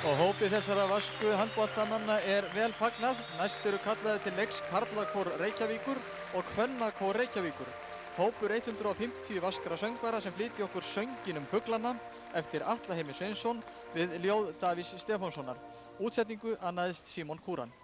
Og hópi þessara vasku handboltamanna vel fagnað. Næst eru kallaði til leiks Karlakór Reykjavíkur og Kvennakór Reykjavíkur. Hópur 150 vaskra söngvara sem flytja okkur Sönginn fuglana eftir Atla Heimi Sveinsson við ljóð Davís Stefánssonar. Útsetningu annaðist Símon Kúran.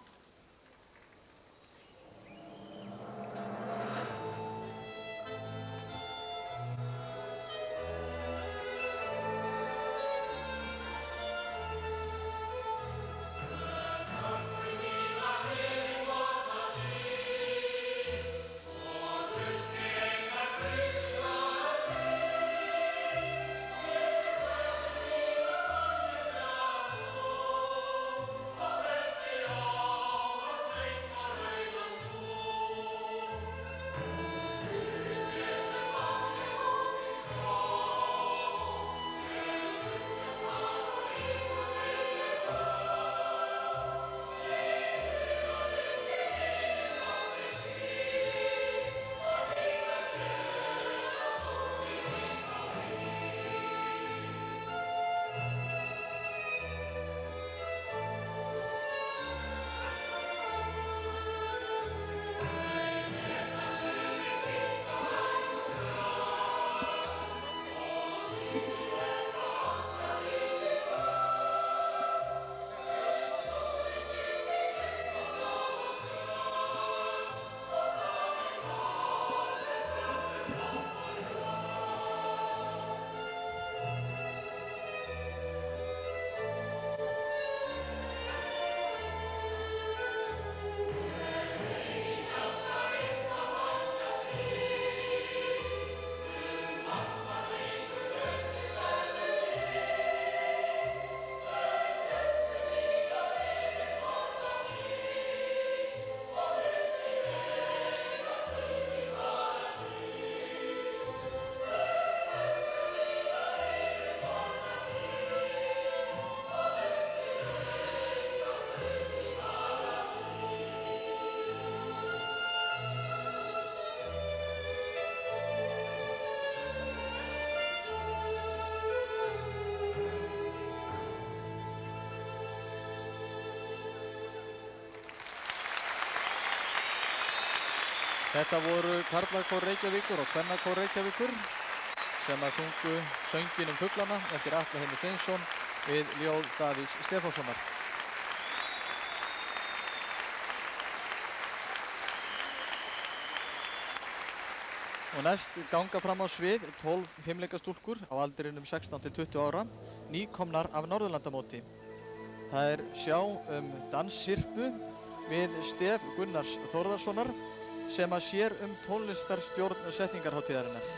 Þetta voru Karlakór Reykjavíkur og Kvennakór Reykjavíkur sem að sungu Sönginn fuglana eftir Atla Heimi Sveinsson við ljóð Davís Stefánssonar. Og næst ganga fram á svið 12 fimleikastúlkur á aldrinum 16 til 20 ára, nýkomnar af Norðurlandamóti. Það sjá danssirpu við stef Gunnars Þórðarssonar sem að sér tónlistarstjórn setningarhátíðarinnar.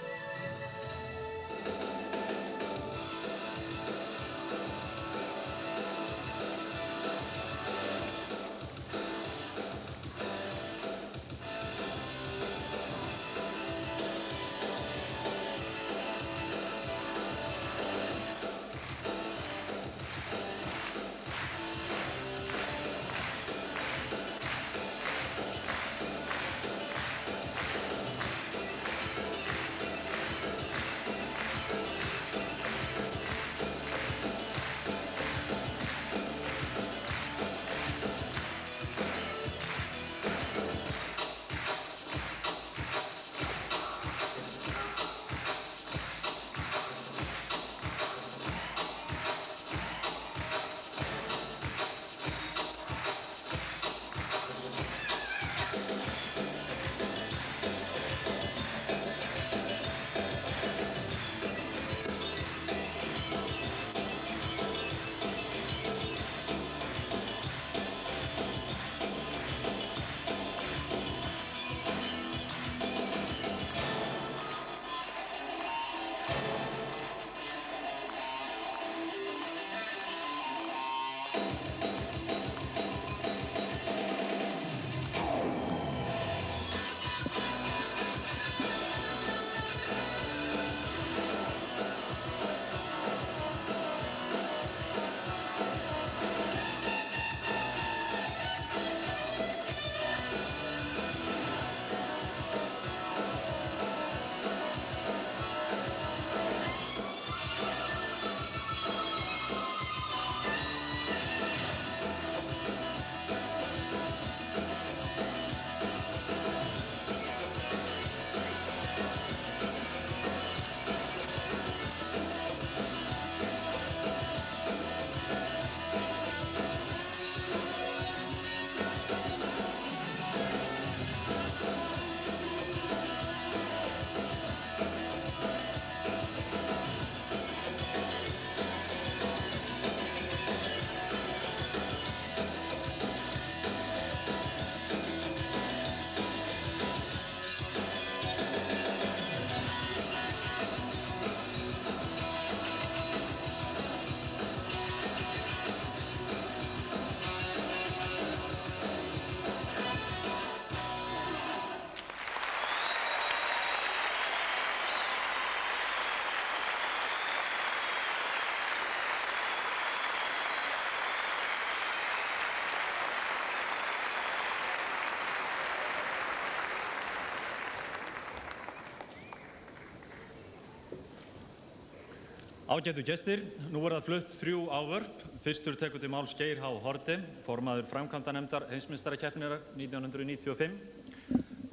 Ágætu gestir, nú það flutt 3 ávörp. Fyrstur tekur til máls Geir H. Haarde, formaður framkvæmdanefndar heimsmeistarakeppninnar 1995.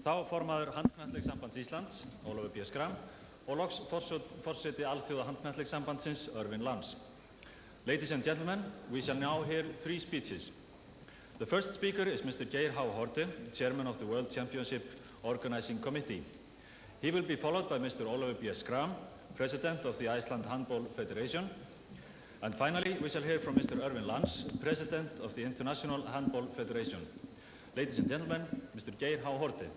Þá formaður Handknattleikssambands Íslands, Ólafur B. Schram, og loks forseti Alþjóða Handknattleikssambandsins, Irvin Lance. Ladies and gentlemen, we shall now hear 3 speeches. The first speaker is Mr. Geir H. Haarde, Chairman of the World Championship Organizing Committee. He will be followed by Mr. Ólafur B. Schram, President of the Iceland Handball Federation. And finally, we shall hear from Mr. Irvin Lance, President of the International Handball Federation. Ladies and gentlemen, Mr. Geir H. Haarde.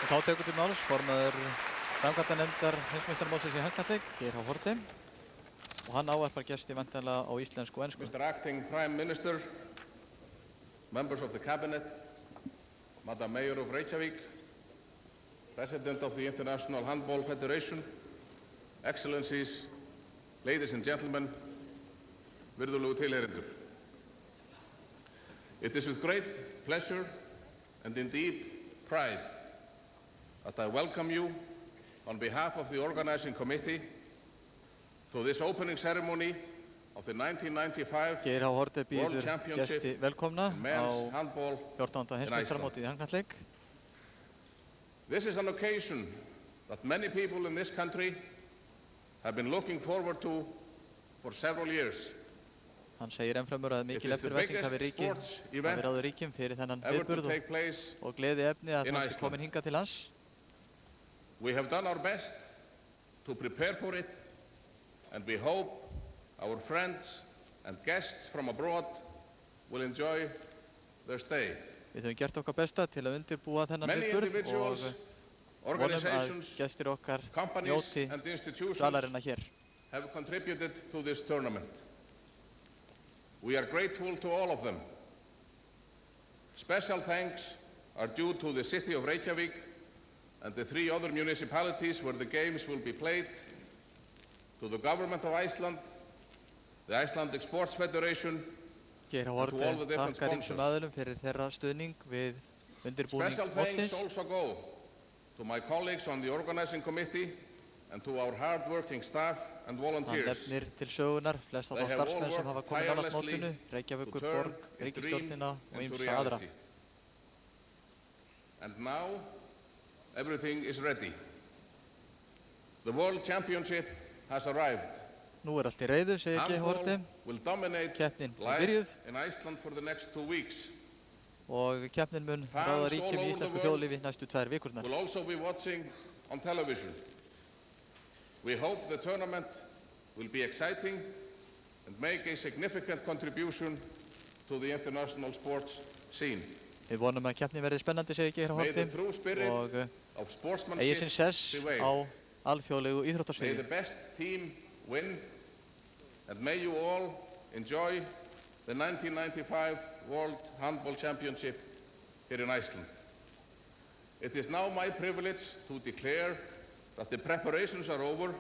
Þá tekur til máls formaður framkvæmdanefndar heimsmeistaramótsins í handknattleik, Geir H. Haarde. Og hann ávarpar gesti væntanlega á íslensku og ensku. Mr. Acting Prime Minister, members of the Cabinet, Madam Mayor of Reykjavík, President of the International Handball Federation, Excellencies, ladies and gentlemen, virðulegu tilheyrendur. It is with great pleasure and indeed pride that I welcome you on behalf of the Organizing Committee to this opening ceremony of the 1995 Geir H. Haarde World býður Championship gesti velkomna in á men's handball 14. heimsmeistaramótið í handknattleik. This is an occasion that many people in this country have been looking forward to for several years. Hann segir ennfremur að mikil eftirvænting hafi ráðið ríkjum fyrir þennan viðburð og gleði efni að hann sé komin hingað til lands. We have done our best to prepare for it, and we hope our friends and guests from abroad will enjoy their stay. Við höfum gert okkar besta til að undirbúa þennan viðburð og vonum að gestir okkar njóti dvalarina hér. Have contributed to this tournament. We are grateful to all of them. Special thanks are due to the city of Reykjavík and the 3 other municipalities where the games will be played, to the government of Iceland, the Icelandic Sports Federation, Geir H. Haarde þakkar ýmsum aðilum fyrir þeirra stuðning við undirbúning Special mótsins. thanks also go to my colleagues on the Organizing Committee and to our hard-working staff and Hann volunteers. nefnir til sögunar flesta þá starfsmenn sem hafa komið nálægt mótinu, Reykjavíkurborg, ríkisstjórnina og ýmsa aðra. And now everything is ready. The World Championship has arrived. Nú allt í reiðu, segir Geir H. Haarde. Will dominate Keppnin er life byrjuð in Iceland for the next 2 weeks. og keppnin mun ráða ríkjum í íslensku þjóðlífi næstu 2 vikurnar. Will also be watching on television. We hope the tournament will be exciting and make a significant contribution to the international sports scene. Við vonum að keppnin verði spennandi, segir Geir H. May the Haarde, true spirit og of eigi sportsmanship sinn sess prevail. á alþjóðlegu May the íþróttasviði. best team win, and may you all enjoy the 1995 World Handball Championship here in Iceland. It is now my privilege to declare that the preparations are over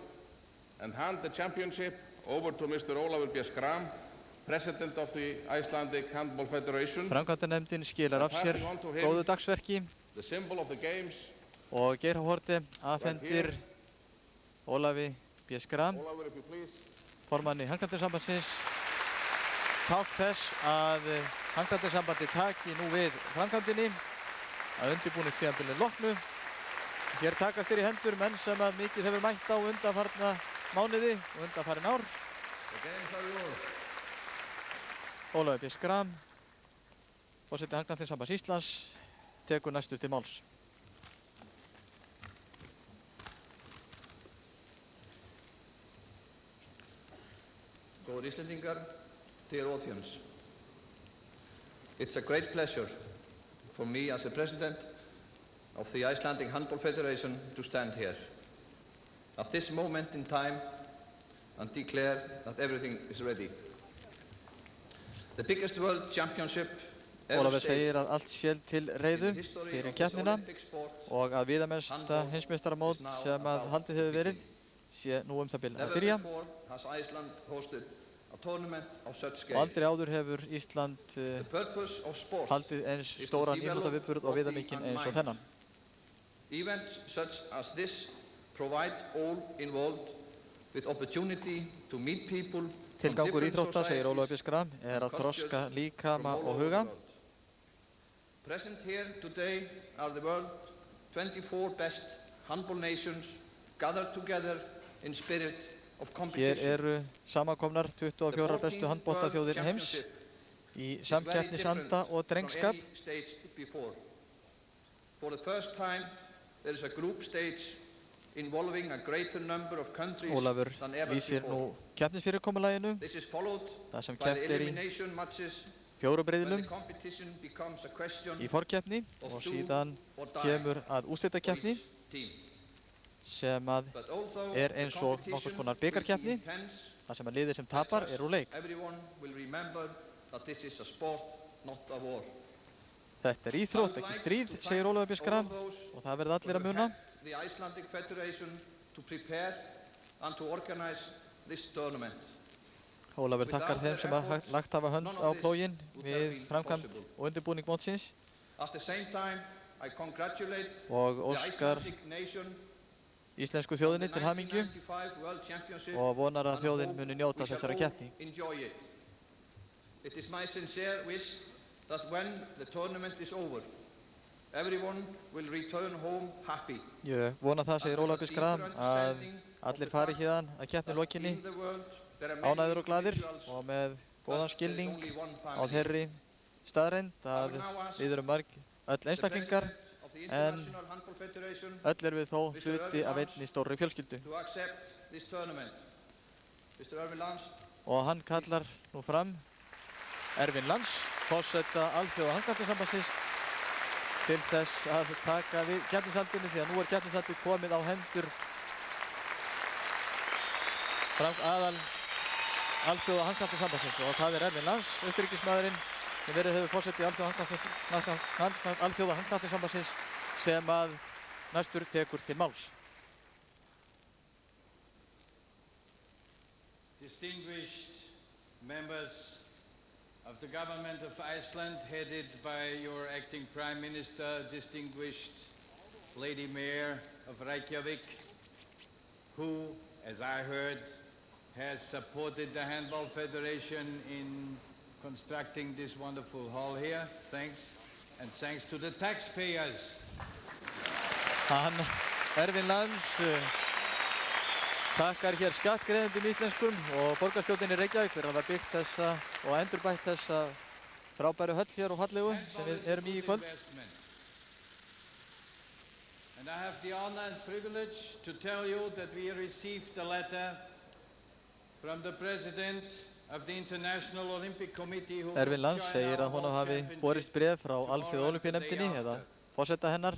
and hand the championship over to Mr. Ólafur B. Schram, President of the Icelandic Handball Federation. Framkvæmdanefndin skilar af sér góðu dagsverki The symbol of the games. og Geir H. Haarde afhendir Ólafi B. Schram, Ólafur, if you please. formanni Handknattleikssambandsins, tákn þess að Handknattleikssambandið taki nú við framkvæmdinni að undirbúningstímabilinu loknu. Hér takast þér í hendur menn sem að mikið hefur mætt á undanfarna mánuði og undanfarin ár. Ólafur B. Schram, forseti Handknattleikssambands Íslands, tekur næstur til máls. Góðir Íslendingar, dear audience. It's a great pleasure for me as the President of the Icelandic Handball Federation to stand here at this moment in time and declare that everything is ready. The biggest world championship Ólafur segir að allt sé til reiðu fyrir keppnina og að viðamesta heimsmeistaramót sem að haldið hefur verið sé nú það bil að byrja. Og aldrei áður hefur Ísland haldið eins stóran íþróttaviðburð og viðamikinn eins og þennan. Events such as this provide all involved with opportunity to meet people from Tilgangur different íþrótta, segir Ólafur societies Björns Graham, er að þroska líkama og huga. Present here today are the world's 24 best handball nations gathered together in spirit of competition. Hér eru samankomnar 24 bestu handboltaþjóðir heims í samkeppnisanda og drengskap. For the first time there is a group stage involving a greater number of countries Ólafur than ever lýsir nú before. keppnisfyrirkomulaginu, This is followed það sem by the keppt er í elimination matches fjórum when the riðlum competition becomes a question í forkeppni og síðan kemur að for úrslitakeppni each team. sem að But although er the eins og competition nokkurs konar will be bikarkeppni, intense, þar sem að liðið sem tapar er úr leik. everyone will remember that this is a sport, not a war. Þetta er íþrótt, ekki stríð, segir Ólafur Björns Graham, og það verða allir að muna. The Icelandic Federation to prepare and to organize this tournament. Ólafur þakkar þeim sem að lagt hafa hönd á plóginn við framkvæmd og undirbúning mótsins At the same time, I congratulate og the óskar Icelandic nation íslensku on the þjóðinni til hamingju 1995 World Championship og vonar að and þjóðin hope muni njóta we shall þessara all keppni. enjoy it. It is my sincere wish that when the tournament is over, everyone will return home happy. Ég vona það, segir Ólafur Björns Graham, að allir fari héðan að keppni lokinni In the world, there are many ánægðir og glaðir individuals, og með góðan but there is skilning only one á family. þeirri staðreynd að við erum öll The einstaklingar President of the en International Handball Federation öll erum við þó hluti af einni stórri fjölskyldu. to accept this tournament. Mr. Erwin Lance, Og hann kallar nú fram Erwin Lance, forseta Alþjóða handknattleikssambandsins, til þess að taka við keppnishaldinu því að nú er keppnishaldið komið á hendur aðal Alþjóða handknattleikssambandsins og það er Erwin Lance, utanríkismaðurinn sem verið hefur forseti Alþjóða handknattleikssambandsins sem að næstur tekur til máls. Distinguished members of the government of Iceland, headed by your acting Prime Minister, distinguished Lady Mayor of Reykjavik, who, as I heard, has supported the Handball Federation in constructing this wonderful hall here. Thanks. And thanks to the taxpayers. Hann, Erwin Lance, þakkar hér skattgreiðendum íslenskum og borgarstjórninni Reykjavík fyrir að hafa byggt þessa og endurbætt þessa frábæru höll hér og fallegu sem við erum í kvöld. And I have the honor and privilege to tell you that we received a letter from the President of the International Olympic Committee who Erwin will Lance join segir our að honum World hafi Championship borist bréf frá Alþjóða tomorrow and the Ólympíunefndinni day eða after. forseta hennar,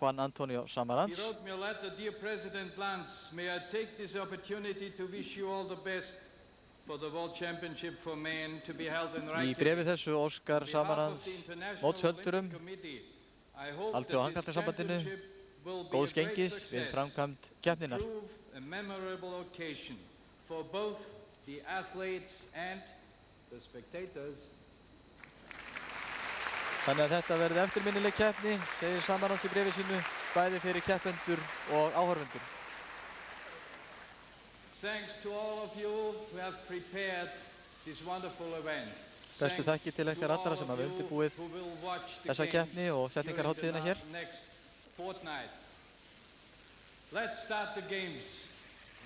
Juan Antonio He Samaranch. wrote me a letter, dear President Lance, may I take this opportunity to wish you all the best for the World Championship for men to be held in Í Reykjavik. bréfi þessu óskar On behalf of Samaranch the International mótshöldurum Olympic Committee, I hope Alþjóða that this handknattleikssambandinu championship will be góðs a great gengis við success. framkvæmd keppninnar. Prove a memorable occasion for both the athletes and the spectators. Þannig að þetta verði eftirminnileg keppni, segir Samaranch í bréfi sínu, bæði fyrir keppendur og áhorfendur. Thanks to all of you who have prepared this wonderful event. Bestu þakkir til ykkar allra sem hafa undirbúið þessa keppni og setningarhátíðina hér. Next fortnight. Let's start the games.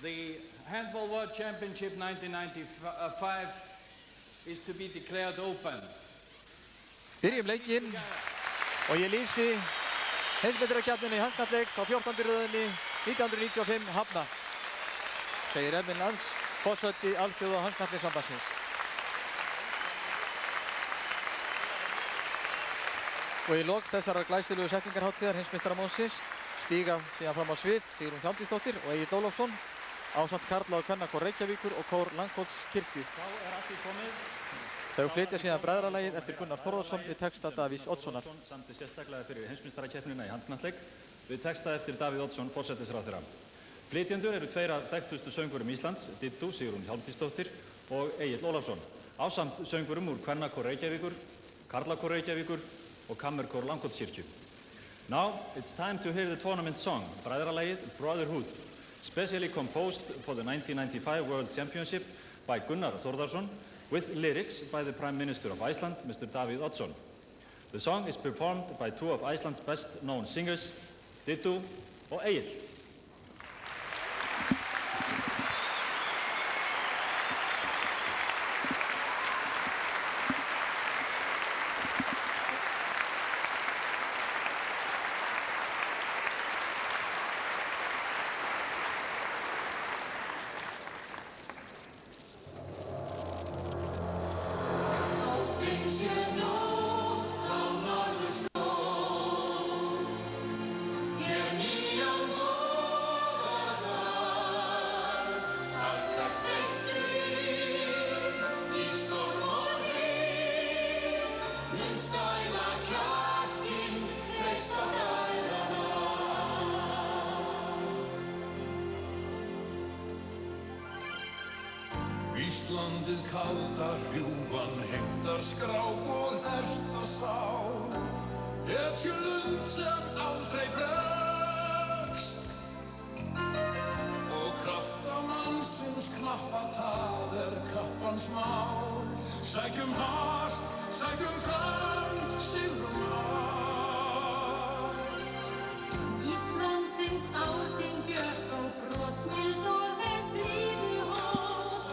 The Handball World Championship 1995 is to be declared open. Byrjum leikinn og ég lýsi heimsmeistarakeppninni í handknattleik á 14. röðinni 1995 hafna, segir Erwin Lance, forseti Alþjóða handknattleikssambandsins. Og í lok þessarar glæsilegu setningarhátíðar heimsmeistaramótsins stíga síðan fram á svið Sigrún Hjálmtýsdóttir og Egill Ólafsson ásamt karla og kvennakór Reykjavíkur og kór Langholtskirkju. Þau flytja síðan bræðralagið eftir Gunnar Þórðarsson við texta Davís Oddssonar. Samdi sérstaklega fyrir heimsmeistarakeppnina í handknattleik við texta eftir Davíð Oddsson, forsætisráðherra. Flytjendur eru tveir af þekktustu söngurum Íslands, Diddú Sigrún Hjálmtýsdóttir og Egill Ólafsson, ásamt söngurum úr kvennakór Reykjavíkur, karlakór Reykjavíkur og kammerkór Langholtskirkju. Now it's time to hear the tournament song, Bræðralagið Brotherhood, specially composed for the 1995 World Championship by Gunnar Þórðarson, with lyrics by the Prime Minister of Iceland, Mr. Davíð Oddsson. The song is performed by two of Iceland's best-known singers, Didu og Egill. Íslandið kalda hrjúfan heimtar skráp og herta sál, hetjulund sem aldrei bregst, og krafta mannsins knappatal kappans mál. Sækjum hart, sækjum fram, sigrum allt. Íslandsins ásýn björt og brosmild og þess blíðu hót,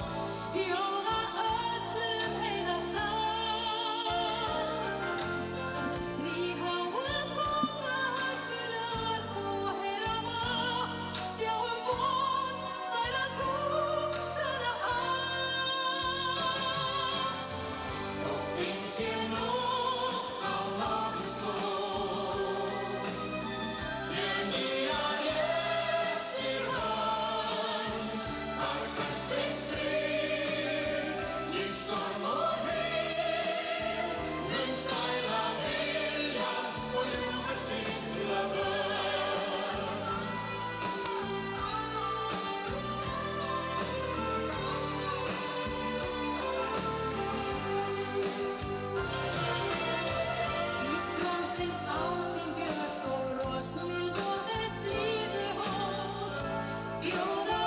bjóða öllum heila sátt. Því háa tóna hörpunar þú heyra mátt, sjáum von, særa trú, særa ást. Nóttin sé nótt á norðurslóð, þér nýja réttir hönd, þar hvert eitt stríð, í storm og hryggð, mun stæla vilja og ljúfa sýkla vörn. Íslandsins ásýn björt og brosmild og þess blíðu hót, bjóða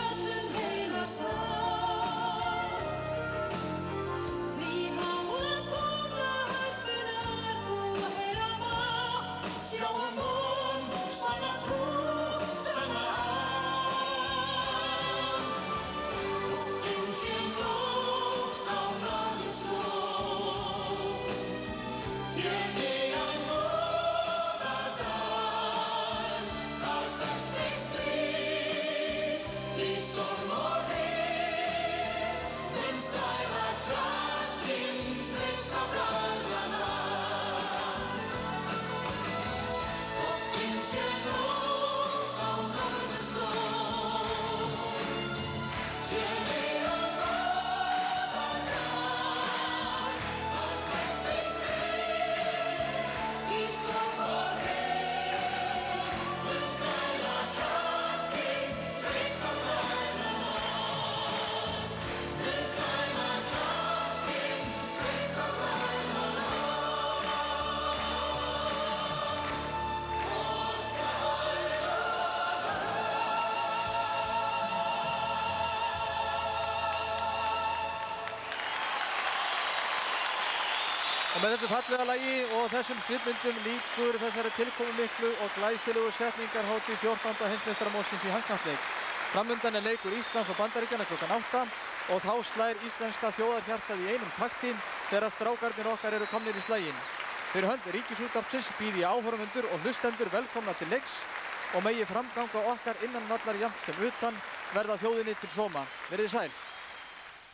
öllum heila sátt. Því háa tóna hörpunar þú heyra mátt, sjáum von, sanna trú, sanna ást. Nóttin sé nótt á norðurslóð, þér nýjan voðardal, þar hvert eitt stríð, í storm og hryggð, mun stæla kjarkinn, treysta bræðrana. Nóttin sé nótt á norðurslóð, þér nýjan voðardal, þar hvert eitt stríð, í storm og hryggð, mun stæla kjarkinn, treysta bræðrana. Mun stæla kjarkinn, treysta bræðrana. Og með þessu fallega lagi og þessum svipmyndum lýkur þessari tilkomumiklu og glæsilegu setningarhátíð 14. heimsmeistaramótsins í handknattleik. Framundan er leikur Íslands og Bandaríkjanna klukkan 8 og þá slær íslenska þjóðarhjartað í einum takti þegar strákarnir okkar eru komnir í slaginn. Fyrir hönd Ríkisútvarpsins býð ég áhorfendur og hlustendur velkomna til leiks og megi framganga okkar innan vallar jafnt sem utan verða þjóðinni til sóma. Verið sæl!